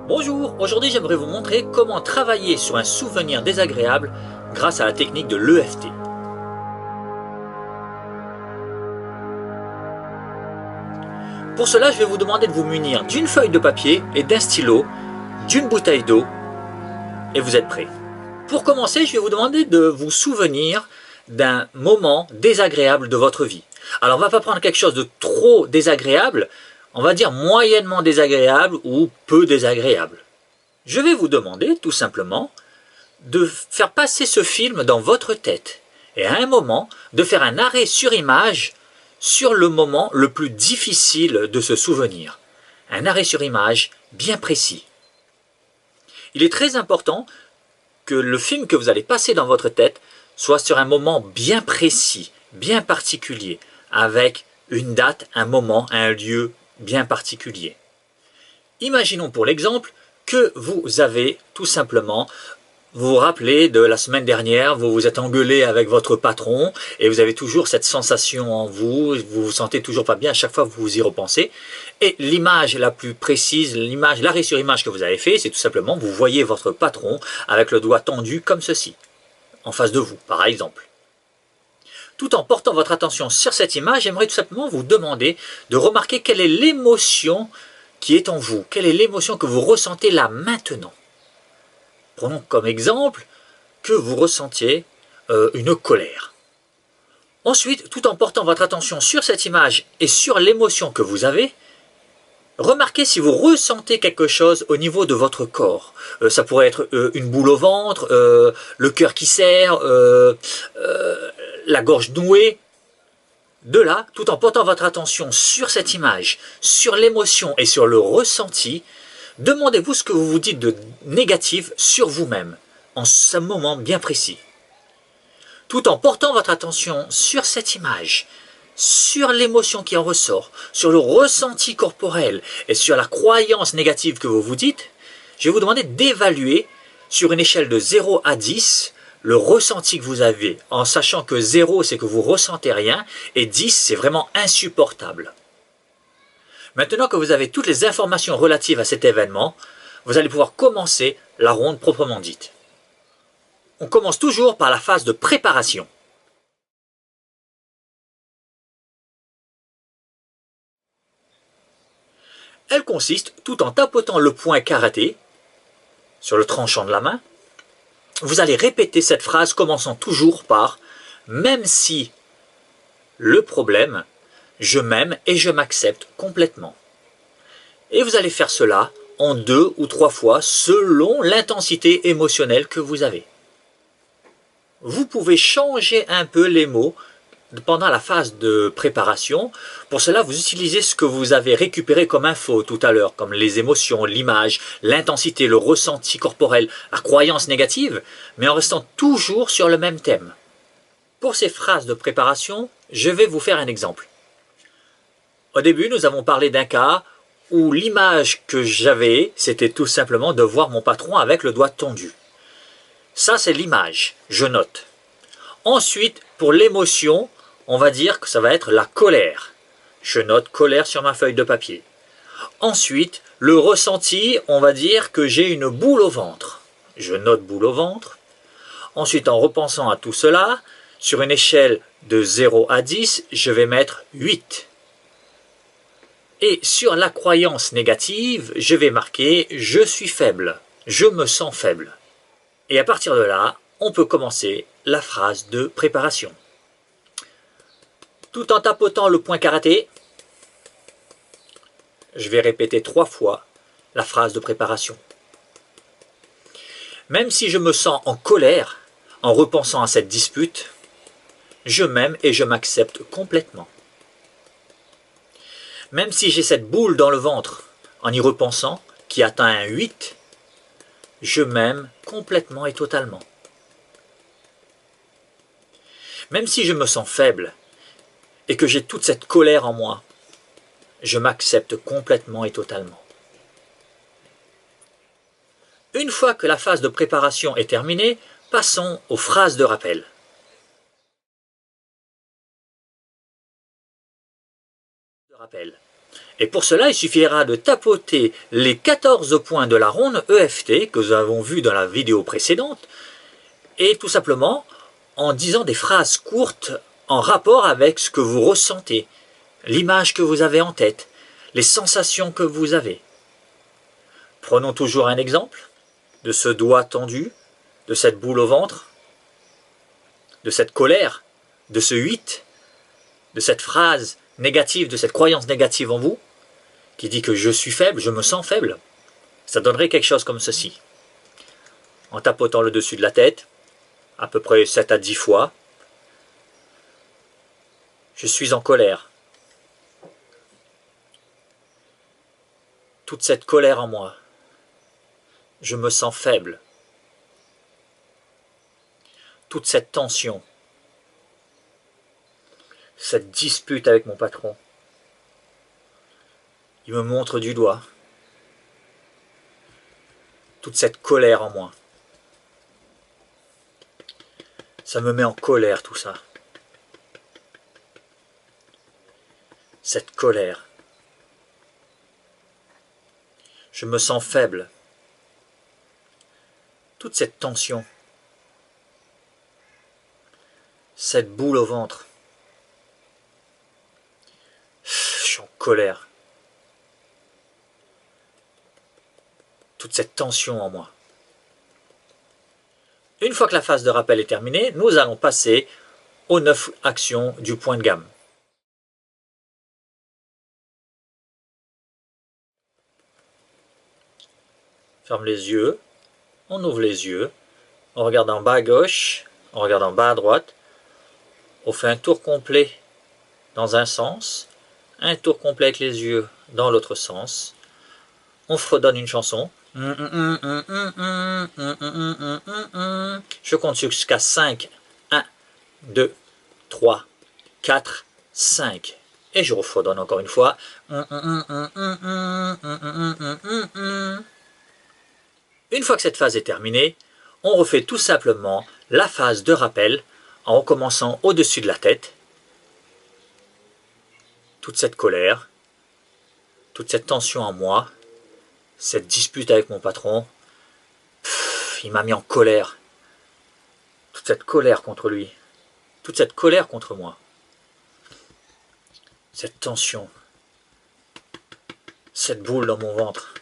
Bonjour, aujourd'hui j'aimerais vous montrer comment travailler sur un souvenir désagréable grâce à la technique de l'EFT. Pour cela, je vais vous demander de vous munir d'une feuille de papier et d'un stylo, d'une bouteille d'eau, et vous êtes prêts. Pour commencer, je vais vous demander de vous souvenir d'un moment désagréable de votre vie. Alors on ne va pas prendre quelque chose de trop désagréable, on va dire moyennement désagréable ou peu désagréable. Je vais vous demander tout simplement de faire passer ce film dans votre tête et à un moment de faire un arrêt sur image sur le moment le plus difficile de se souvenir. Un arrêt sur image bien précis. Il est très important que le film que vous allez passer dans votre tête soit sur un moment bien précis, bien particulier, avec une date, un moment, un lieu bien particulier. Imaginons pour l'exemple que vous avez tout simplement, vous vous rappelez de la semaine dernière, vous vous êtes engueulé avec votre patron et vous avez toujours cette sensation en vous, vous vous sentez toujours pas bien à chaque fois que vous y repensez. Et l'image la plus précise, l'arrêt sur image que vous avez fait, c'est tout simplement, vous voyez votre patron avec le doigt tendu comme ceci, en face de vous, par exemple. Tout en portant votre attention sur cette image, j'aimerais tout simplement vous demander de remarquer quelle est l'émotion qui est en vous, quelle est l'émotion que vous ressentez là maintenant. Prenons comme exemple que vous ressentiez une colère. Ensuite, tout en portant votre attention sur cette image et sur l'émotion que vous avez, remarquez si vous ressentez quelque chose au niveau de votre corps. Ça pourrait être une boule au ventre, le cœur qui serre, la gorge nouée. De là, tout en portant votre attention sur cette image, sur l'émotion et sur le ressenti, demandez-vous ce que vous vous dites de négatif sur vous-même, en ce moment bien précis. Tout en portant votre attention sur cette image, sur l'émotion qui en ressort, sur le ressenti corporel et sur la croyance négative que vous vous dites, je vais vous demander d'évaluer sur une échelle de 0 à 10 le ressenti que vous avez, en sachant que 0 c'est que vous ressentez rien et 10 c'est vraiment insupportable. Maintenant que vous avez toutes les informations relatives à cet événement, vous allez pouvoir commencer la ronde proprement dite. On commence toujours par la phase de préparation. Elle consiste, tout en tapotant le poing karaté sur le tranchant de la main, vous allez répéter cette phrase commençant toujours par « Même si le problème, je m'aime et je m'accepte complètement ». Et vous allez faire cela en 2 ou 3 fois selon l'intensité émotionnelle que vous avez. Vous pouvez changer un peu les mots pendant la phase de préparation. Pour cela, vous utilisez ce que vous avez récupéré comme info tout à l'heure, comme les émotions, l'image, l'intensité, le ressenti corporel, la croyance négative, mais en restant toujours sur le même thème. Pour ces phrases de préparation, je vais vous faire un exemple. Au début, nous avons parlé d'un cas où l'image que j'avais, c'était tout simplement de voir mon patron avec le doigt tendu. Ça, c'est l'image, je note. Ensuite, pour l'émotion, on va dire que ça va être la colère. Je note colère sur ma feuille de papier. Ensuite, le ressenti, on va dire que j'ai une boule au ventre. Je note boule au ventre. Ensuite, en repensant à tout cela, sur une échelle de 0 à 10, je vais mettre 8. Et sur la croyance négative, je vais marquer « je suis faible »,« je me sens faible ». Et à partir de là, on peut commencer la phrase de préparation. Tout en tapotant le poing karaté, je vais répéter 3 fois la phrase de préparation. Même si je me sens en colère, en repensant à cette dispute, je m'aime et je m'accepte complètement. Même si j'ai cette boule dans le ventre, en y repensant, qui atteint un 8, je m'aime complètement et totalement. Même si je me sens faible et que j'ai toute cette colère en moi, je m'accepte complètement et totalement. Une fois que la phase de préparation est terminée, passons aux phrases de rappel. Et pour cela, il suffira de tapoter les 14 points de la ronde EFT que nous avons vu dans la vidéo précédente, et tout simplement en disant des phrases courtes en rapport avec ce que vous ressentez, l'image que vous avez en tête, les sensations que vous avez. Prenons toujours un exemple de ce doigt tendu, de cette boule au ventre, de cette colère, de ce 8, de cette phrase négative, de cette croyance négative en vous, qui dit que je suis faible, je me sens faible. Ça donnerait quelque chose comme ceci. En tapotant le dessus de la tête, à peu près 7 à 10 fois, je suis en colère. Toute cette colère en moi, je me sens faible. Toute cette tension, cette dispute avec mon patron, il me montre du doigt. Toute cette colère en moi. Ça me met en colère tout ça. Cette colère. Je me sens faible. Toute cette tension. Cette boule au ventre. Je suis en colère. Toute cette tension en moi. Une fois que la phase de rappel est terminée, nous allons passer aux 9 actions du point de gamme. Ferme les yeux, on ouvre les yeux, on regarde en bas à gauche, on regarde en bas à droite, on fait un tour complet dans un sens, un tour complet avec les yeux dans l'autre sens, on fredonne une chanson. Je compte jusqu'à 5. 1, 2, 3, 4, 5. Et je refredonne encore une fois. Une fois que cette phase est terminée, on refait tout simplement la phase de rappel en recommençant au-dessus de la tête. Toute cette colère, toute cette tension en moi, cette dispute avec mon patron, il m'a mis en colère. Toute cette colère contre lui, toute cette colère contre moi, cette tension, cette boule dans mon ventre,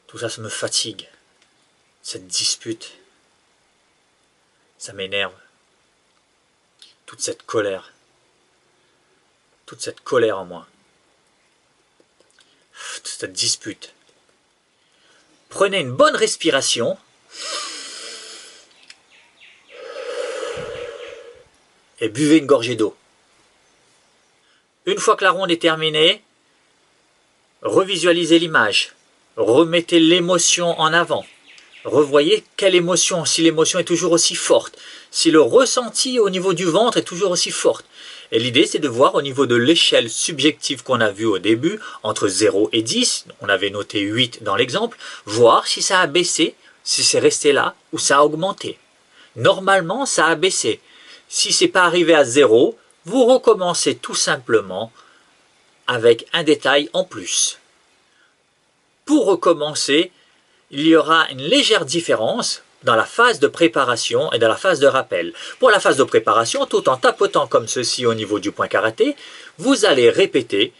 tout ça, ça me fatigue, cette dispute, ça m'énerve, toute cette colère en moi, toute cette dispute. Prenez une bonne respiration. Et buvez une gorgée d'eau. Une fois que la ronde est terminée, revisualisez l'image. Remettez l'émotion en avant. Revoyez quelle émotion, si l'émotion est toujours aussi forte, si le ressenti au niveau du ventre est toujours aussi fort. Et l'idée, c'est de voir au niveau de l'échelle subjective qu'on a vue au début, entre 0 et 10, on avait noté 8 dans l'exemple, voir si ça a baissé, si c'est resté là, ou ça a augmenté. Normalement, ça a baissé. Si ce n'est pas arrivé à 0, vous recommencez tout simplement avec un détail en plus. Pour recommencer, il y aura une légère différence dans la phase de préparation et dans la phase de rappel. Pour la phase de préparation, tout en tapotant comme ceci au niveau du point karaté, vous allez répéter,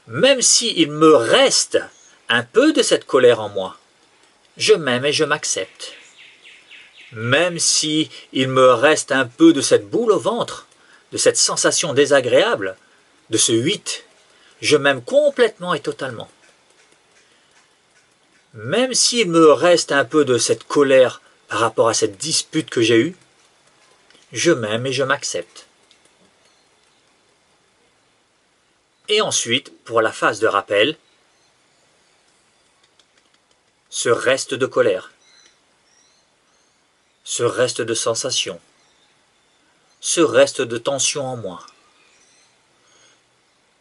même s'il me reste un peu de cette colère en moi, je m'aime et je m'accepte. Même si il me reste un peu de cette boule au ventre, de cette sensation désagréable, de ce 8, je m'aime complètement et totalement. Même s'il me reste un peu de cette colère par rapport à cette dispute que j'ai eue, je m'aime et je m'accepte. Et ensuite, pour la phase de rappel, ce reste de colère, ce reste de sensation, ce reste de tension en moi,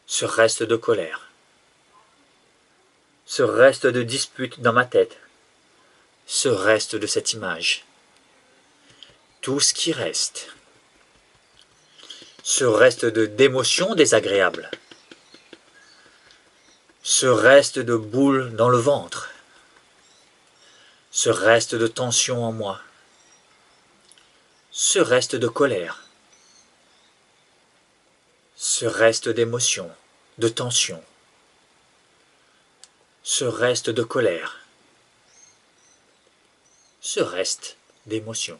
ce reste de colère, ce reste de dispute dans ma tête, ce reste de cette image, tout ce qui reste, ce reste d'émotions désagréables, ce reste de boule dans le ventre, ce reste de tension en moi, ce reste de colère, ce reste d'émotion, de tension, ce reste de colère, ce reste d'émotion.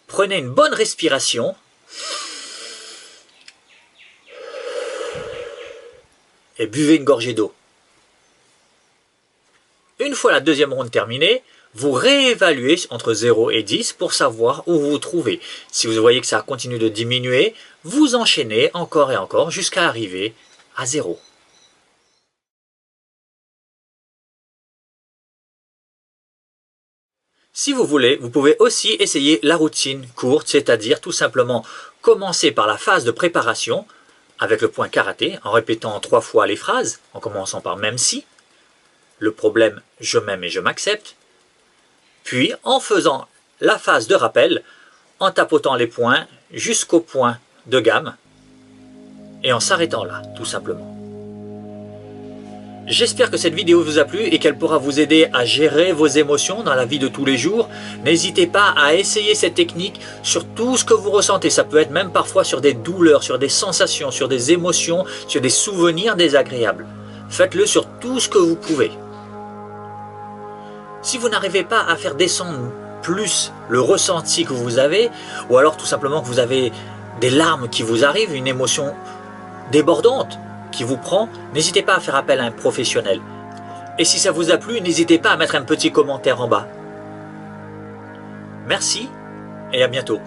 Prenez une bonne respiration et buvez une gorgée d'eau. Une fois la deuxième ronde terminée, vous réévaluez entre 0 et 10 pour savoir où vous vous trouvez. Si vous voyez que ça continue de diminuer, vous enchaînez encore et encore jusqu'à arriver à 0. Si vous voulez, vous pouvez aussi essayer la routine courte, c'est-à-dire tout simplement commencer par la phase de préparation avec le point karaté, en répétant 3 fois les phrases, en commençant par même si, le problème je m'aime et je m'accepte, puis en faisant la phase de rappel, en tapotant les points jusqu'au point de gamme, et en s'arrêtant là, tout simplement. J'espère que cette vidéo vous a plu et qu'elle pourra vous aider à gérer vos émotions dans la vie de tous les jours. N'hésitez pas à essayer cette technique sur tout ce que vous ressentez. Ça peut être même parfois sur des douleurs, sur des sensations, sur des émotions, sur des souvenirs désagréables. Faites-le sur tout ce que vous pouvez. Si vous n'arrivez pas à faire descendre plus le ressenti que vous avez, ou alors tout simplement que vous avez des larmes qui vous arrivent, une émotion débordante qui vous prend, n'hésitez pas à faire appel à un professionnel. Et si ça vous a plu, n'hésitez pas à mettre un petit commentaire en bas. Merci et à bientôt.